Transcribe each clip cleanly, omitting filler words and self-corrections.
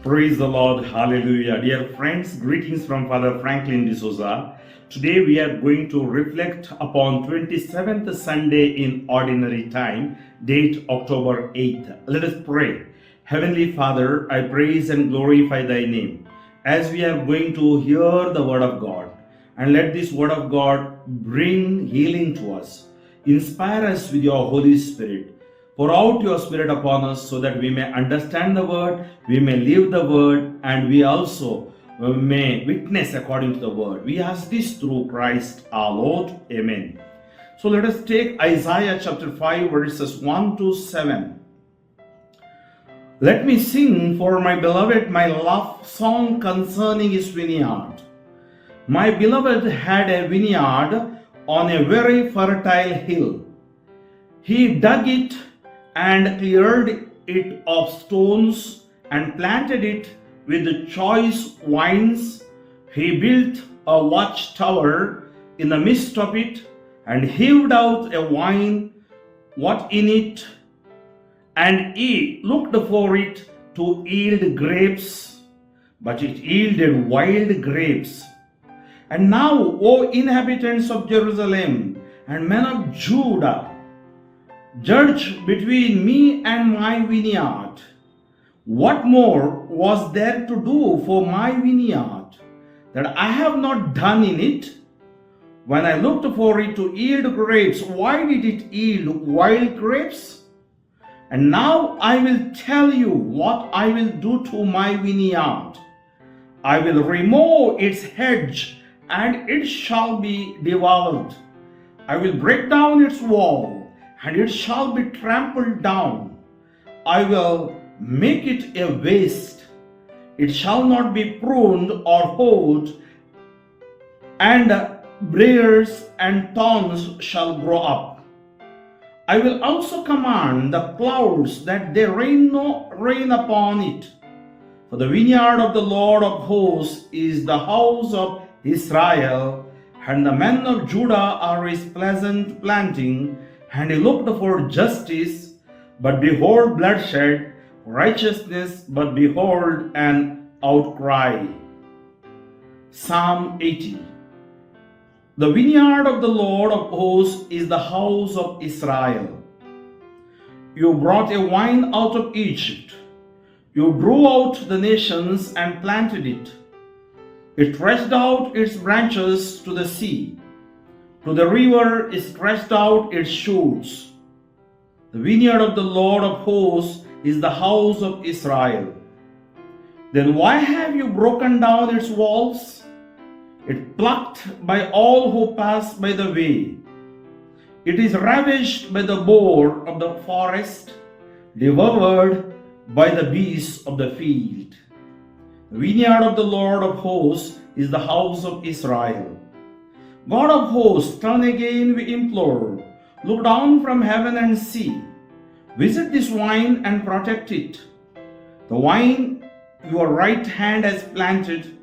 Praise the Lord. Hallelujah. Dear friends, greetings from Father Franklin D'Souza. Today we are going to reflect upon 27th Sunday in Ordinary Time, date October 8th. Let us pray. Heavenly Father, I praise and glorify Thy name as we are going to hear the Word of God. And let this Word of God bring healing to us. Inspire us with your Holy Spirit. Pour out your Spirit upon us so that we may understand the Word, we may live the Word, and we also may witness according to the Word. We ask this through Christ our Lord. Amen. So let us take Isaiah chapter 5 verses 1 to 7. Let me sing for my beloved my love song concerning his vineyard. My beloved had a vineyard on a very fertile hill. He dug it and cleared it of stones and planted it with choice vines. He built a watchtower in the midst of it and heaved out a vine what in it, and he looked for it to yield grapes, but it yielded wild grapes. And now, O inhabitants of Jerusalem and men of Judah, judge between me and my vineyard. What more was there to do for my vineyard that I have not done in it? When I looked for it to yield grapes, why did it yield wild grapes? And now I will tell you what I will do to my vineyard. I will remove its hedge, and it shall be devoured. I will break down its wall, and it shall be trampled down. I will make it a waste. It shall not be pruned or hoed, and briars and thorns shall grow up. I will also command the clouds that they rain upon it. For the vineyard of the Lord of hosts is the house of Israel, and the men of Judah are his pleasant planting. And he looked for justice, but behold bloodshed, righteousness, but behold an outcry. Psalm 80. The vineyard of the Lord of hosts is the house of Israel. You brought a vine out of Egypt. You drew out the nations and planted it. It stretched out its branches to the sea. To the river it stretched out its shoots. The vineyard of the Lord of hosts is the house of Israel. Then why have you broken down its walls? It plucked by all who pass by the way. It is ravished by the boar of the forest, devoured by the beasts of the field. The vineyard of the Lord of hosts is the house of Israel. God of hosts, turn again, we implore. Look down from heaven and see. Visit this vine and protect it. The vine your right hand has planted,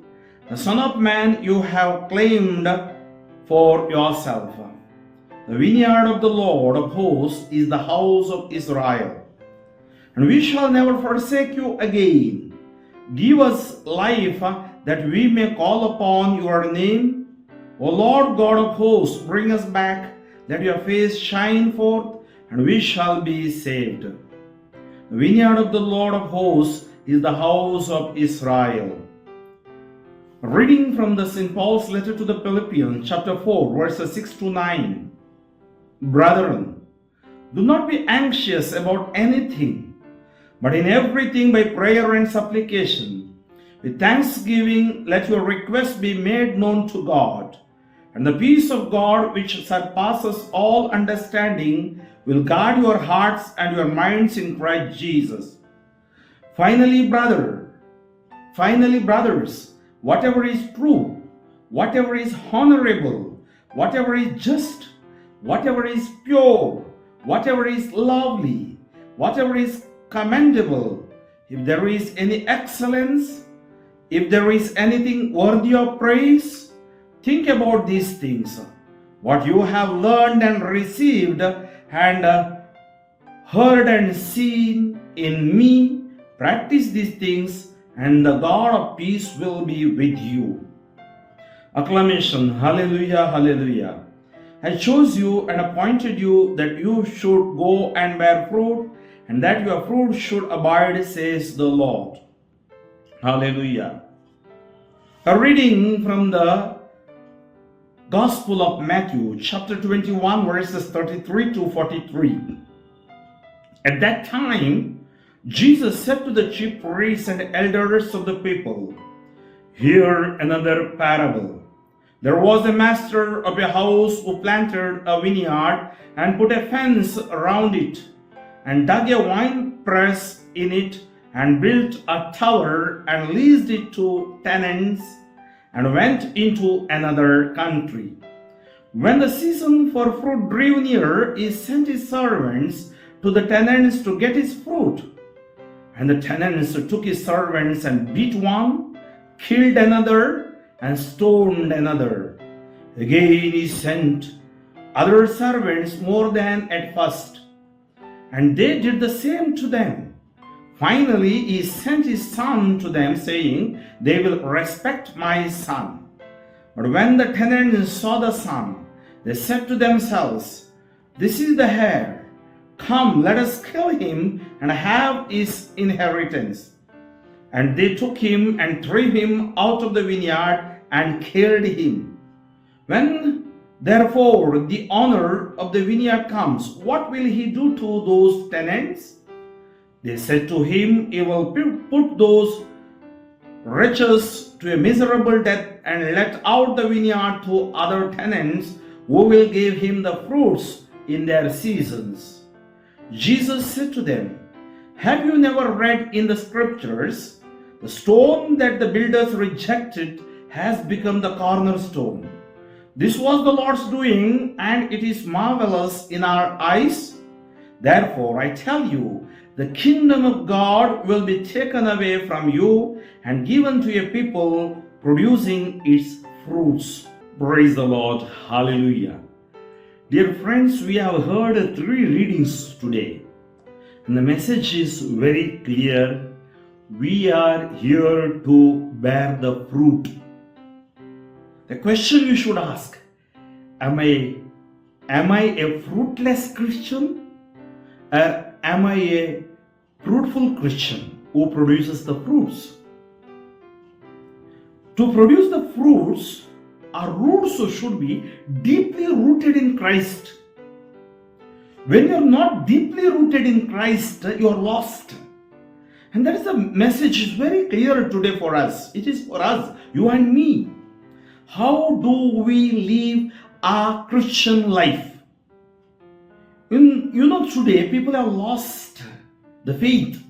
the Son of Man you have claimed for yourself. The vineyard of the Lord of hosts is the house of Israel. And we shall never forsake you again. Give us life that we may call upon your name. O Lord God of hosts, bring us back, let your face shine forth, and we shall be saved. The vineyard of the Lord of hosts is the house of Israel. Reading from the St. Paul's letter to the Philippians, chapter 4, verses 6 to 9. Brethren, do not be anxious about anything, but in everything by prayer and supplication, with thanksgiving, let your requests be made known to God. And the peace of God, which surpasses all understanding, will guard your hearts and your minds in Christ Jesus. Finally, brothers, whatever is true, whatever is honorable, whatever is just, whatever is pure, whatever is lovely, whatever is commendable, if there is any excellence, if there is anything worthy of praise, think about these things. What you have learned and received and heard and seen in me, practice these things, and the God of peace will be with you. Acclamation, hallelujah, hallelujah. I chose you and appointed you that you should go and bear fruit, and that your fruit should abide, says the Lord. Hallelujah. A reading from the Gospel of Matthew, chapter 21, verses 33 to 43. At that time, Jesus said to the chief priests and elders of the people, "Hear another parable. There was a master of a house who planted a vineyard and put a fence around it, and dug a wine press in it, and built a tower and leased it to tenants, and went into another country. When the season for fruit drew near, he sent his servants to the tenants to get his fruit. And the tenants took his servants and beat one, killed another, and stoned another. Again he sent other servants more than at first, and they did the same to them. Finally he sent his son to them, saying, 'They will respect my son.' But when the tenants saw the son, they said to themselves, 'This is the heir. Come, let us kill him and have his inheritance.' And they took him and threw him out of the vineyard and killed him. When therefore the owner of the vineyard comes, what will he do to those tenants?" They said to him, "He will put those wretches to a miserable death and let out the vineyard to other tenants who will give him the fruits in their seasons." Jesus said to them, "Have you never read in the scriptures, the stone that the builders rejected has become the cornerstone? This was the Lord's doing, and it is marvelous in our eyes. Therefore, I tell you, the kingdom of God will be taken away from you and given to a people producing its fruits." Praise the Lord. Hallelujah. Dear friends, we have heard 3 readings today, and the message is very clear. We are here to bear the fruit. The question you should ask, am I a fruitless Christian, or am I a fruitful Christian who produces the fruits? To produce the fruits, our roots should be deeply rooted in Christ. When you are not deeply rooted in Christ, you are lost. And that is the message is very clear today for us. It is for us, you and me. How do we live our Christian life? Today people have lost the faith.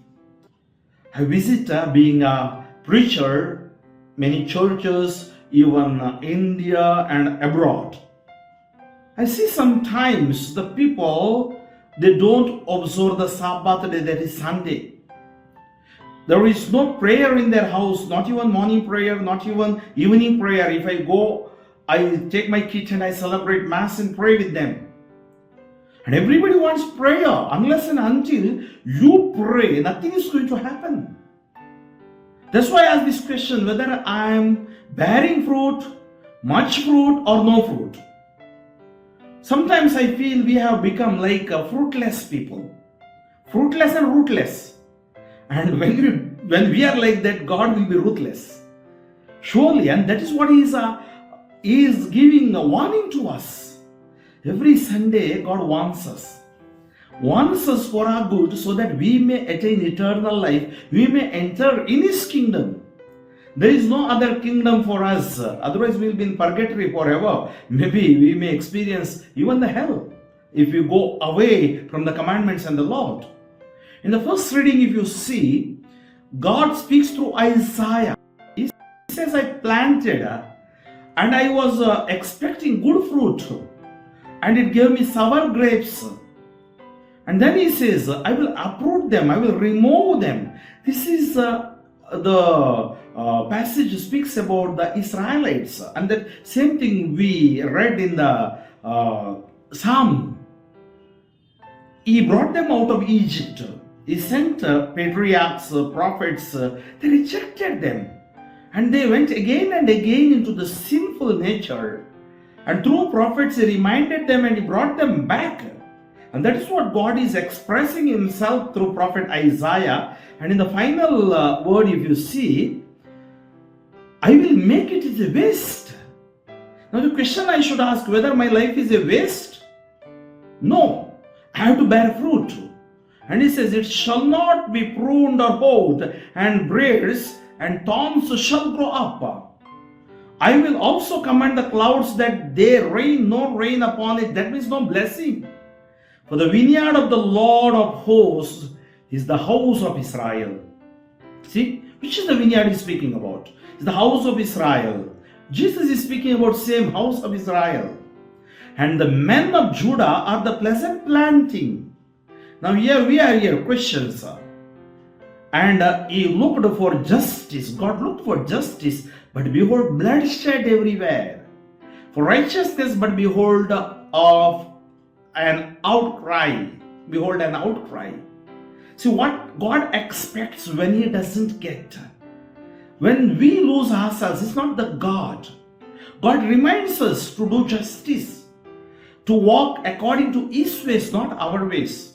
I visit being a preacher, many churches, even India and abroad. I see sometimes the people, they don't observe the Sabbath day, that is Sunday. There is no prayer in their house, not even morning prayer, not even evening prayer. If I go, I take my kids and I celebrate Mass and pray with them. And everybody wants prayer. Unless and until you pray, nothing is going to happen. That's why I ask this question, whether I am bearing fruit, much fruit or no fruit. Sometimes I feel we have become like a fruitless people. Fruitless and rootless. And when we are like that, God will be ruthless. Surely, and that is what He is giving a warning to us. Every Sunday, God wants us for our good, so that we may attain eternal life, we may enter in His kingdom. There is no other kingdom for us, otherwise we will be in purgatory forever. Maybe we may experience even the hell if we go away from the commandments and the Lord. In the first reading, if you see, God speaks through Isaiah. He says, "I planted and I was expecting good fruit, and it gave me sour grapes." And then He says, "I will uproot them, I will remove them." This is the passage speaks about the Israelites, and that same thing we read in the Psalm. He brought them out of Egypt. He sent patriarchs, prophets, they rejected them. And they went again and again into the sinful nature. And through prophets, he reminded them and he brought them back. And that is what God is expressing himself through prophet Isaiah. And in the final word, if you see, I will make it as a waste. Now the question I should ask, whether my life is a waste? No, I have to bear fruit. And he says, it shall not be pruned or hoed, and briars and thorns shall grow up. I will also command the clouds that they rain no rain upon it. That means no blessing. For the vineyard of the Lord of hosts is the house of Israel. See, which is the vineyard he's speaking about? It's the house of Israel. Jesus is speaking about same house of Israel. And the men of Judah are the pleasant planting. Now here we are here, Christians. And he looked for justice. God looked for justice. But behold, bloodshed everywhere. For righteousness, but behold, of an outcry. Behold, an outcry. See what God expects when he doesn't get. When we lose ourselves, it's not the God. God reminds us to do justice, to walk according to his ways, not our ways.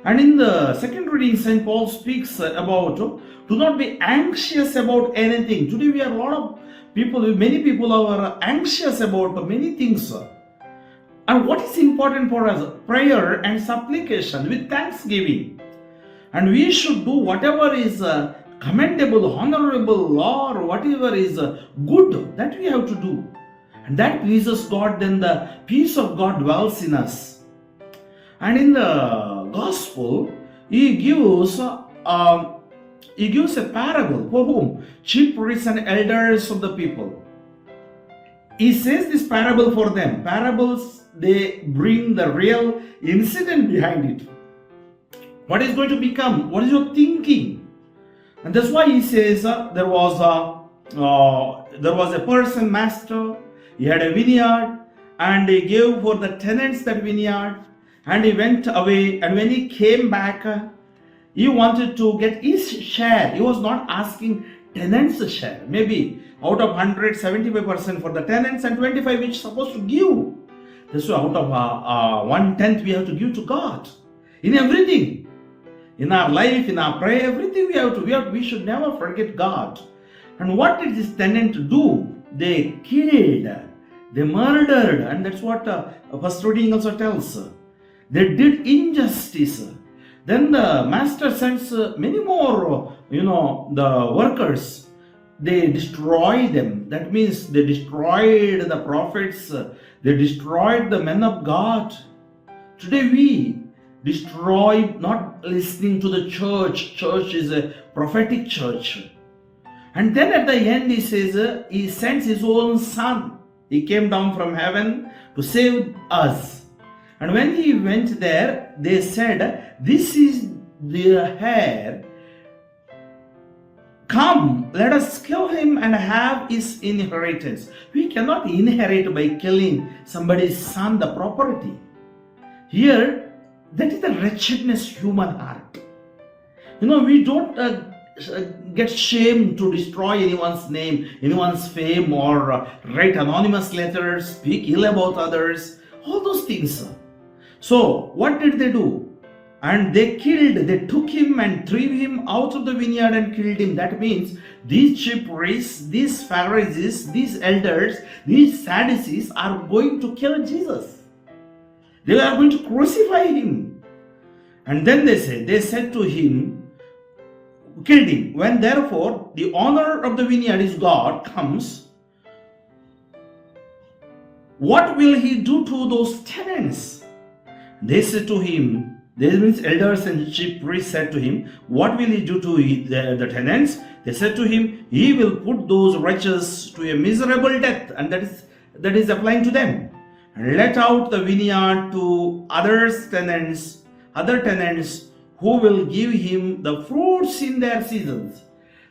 And in the second reading, St. Paul speaks about, do not be anxious about anything. Today we are a lot of people, many people are anxious about many things. And what is important for us? Prayer and supplication with thanksgiving. And we should do whatever is commendable, honorable, or whatever is good, that we have to do. And that pleases God, then the peace of God dwells in us. And in the Gospel, he gives a parable. For whom? Chief priests and elders of the people. He says this parable for them. Parables, they bring the real incident behind it. What is going to become? What is your thinking? And that's why he says there was a person, master. He had a vineyard, and he gave for the tenants that vineyard. And he went away, and when he came back, he wanted to get his share. He was not asking tenants' share. Maybe out of 100, 75% for the tenants and 25 which supposed to give. This is out of 1/10 we have to give to God. In everything. In our life, in our prayer, everything we should never forget God. And what did this tenant do? They killed, they murdered, and that's what first reading also tells. They did injustice. Then the master sends many more, the workers. They destroy them. That means they destroyed the prophets. They destroyed the men of God. Today we destroy not listening to the church. Church is a prophetic church. And then at the end he says, he sends his own son. He came down from heaven to save us. And when he went there, they said, this is the heir. Come, let us kill him and have his inheritance. We cannot inherit by killing somebody's son, the property. Here, that is the wretchedness human heart. We don't get shame to destroy anyone's name, anyone's fame, or write anonymous letters, speak ill about others, all those things. So, what did they do? And they took him and threw him out of the vineyard and killed him. That means these chief priests, these Pharisees, these elders, these Sadducees are going to kill Jesus. They are going to crucify him. And then they said to him, killed him. When therefore the owner of the vineyard is God comes, what will he do to those tenants? They said to him, this means elders and chief priests said to him, what will he do to the tenants? They said to him, he will put those wretches to a miserable death. And that is applying to them. And let out the vineyard to other tenants who will give him the fruits in their seasons.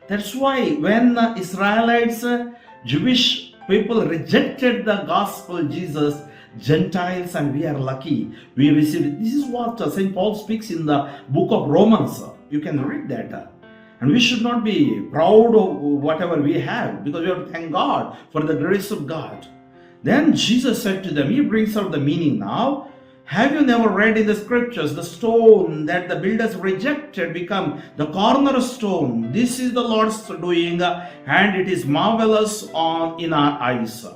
That's why when Israelites, Jewish people rejected the gospel Jesus, Gentiles, and we are lucky. We received. This is what St. Paul speaks in the book of Romans. You can read that. And we should not be proud of whatever we have, because we have to thank God for the grace of God. Then Jesus said to them, he brings out the meaning now. Have you never read in the scriptures, the stone that the builders rejected become the cornerstone? This is the Lord's doing, and it is marvelous in our eyes.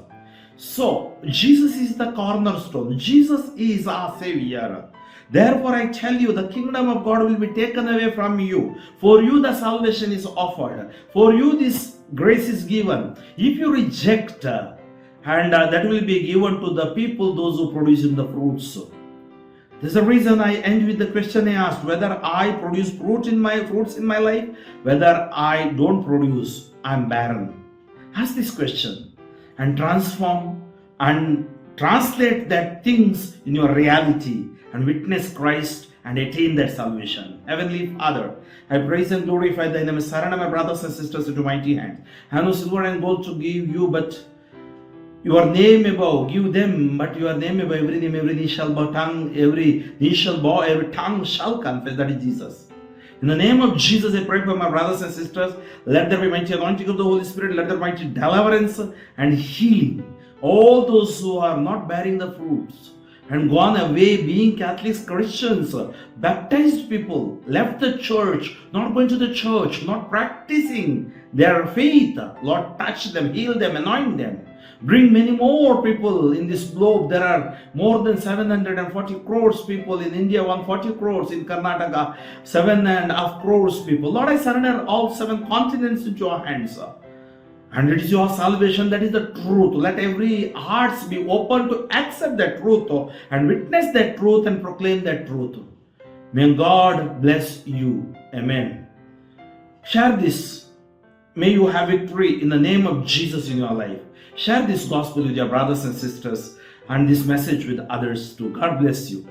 So, Jesus is the cornerstone. Jesus is our Savior. Therefore, I tell you, the kingdom of God will be taken away from you. For you, the salvation is offered. For you, this grace is given. If you reject, and that will be given to the people, those who produce in the fruits. There's a reason I end with the question I asked, whether I produce fruits in my life, whether I don't produce, I'm barren. Ask this question and transform and translate that things in your reality and witness Christ and attain that salvation. Heavenly Father, I praise and glorify thy name. Surrender my brothers and sisters into mighty hands. I have no silver and gold to give you, but your name above, give them, but your name above, every knee shall bow, every knee shall bow, every tongue shall confess that is Jesus. In the name of Jesus, I pray for my brothers and sisters. Let there be mighty anointing of the Holy Spirit. Let there be mighty deliverance and healing. All those who are not bearing the fruits and gone away being Catholics, Christians, baptized people, left the church, not going to the church, not practicing their faith. Lord, touch them, heal them, anoint them. Bring many more people in this globe. There are more than 740 crores people in India, 140 crores in Karnataka, 7.5 crores people. Lord, I surrender all 7 continents into your hands. And it is your salvation that is the truth. Let every hearts be open to accept that truth and witness that truth and proclaim that truth. May God bless you. Amen. Share this. May you have victory in the name of Jesus in your life. Share this gospel with your brothers and sisters and this message with others too. God bless you.